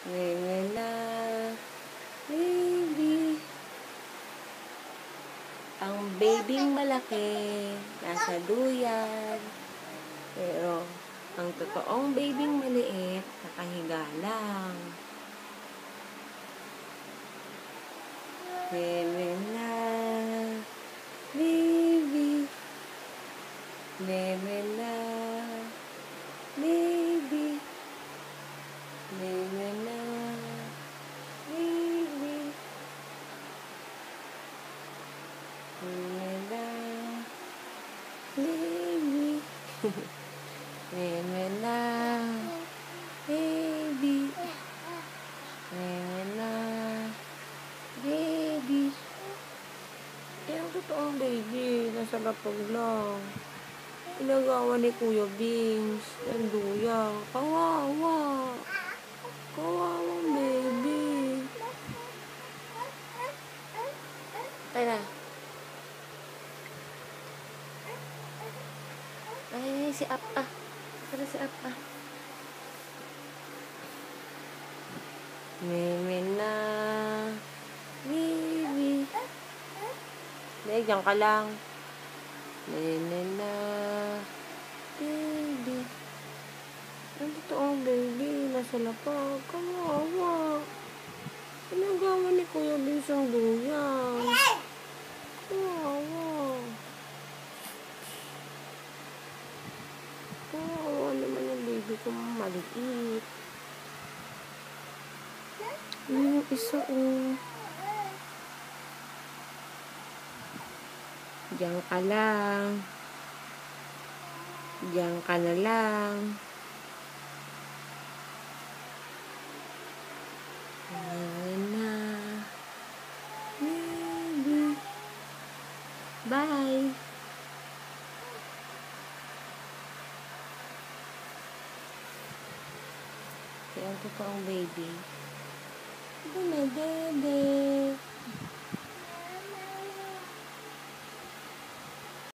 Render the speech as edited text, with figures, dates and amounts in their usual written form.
Ngayon na, baby. Ang babyng malaki, nasa duyan. Pero, ang totoong babyng maliit, nakahiga lang. Ngayon na, baby. Ngayon na, baby. Ngayon na, baby. Ngayon na, baby. Ngayon na, baby. Ngayon na, baby. Eh, ang totoong baby, nasa lapag lang. Inagawa ni Kuya Vince. Ang duya. Kawawa. Kawawang baby. Tayo na. Ay, si Apa. Tara si Apa. Meme na. Baby. Diyan ka lang. Meme na. Baby. Ang totoong baby. Nasa lapag. Kawawa. Pinagawa ni Kuya Vince ang duyan. Kawawa. Kawawa naman yung baby ko maliit. Yung isa Diyan ka lang. Diyan ka na lang. Ayan na. Baby. Bye. Kaya ang totoong baby. Dede.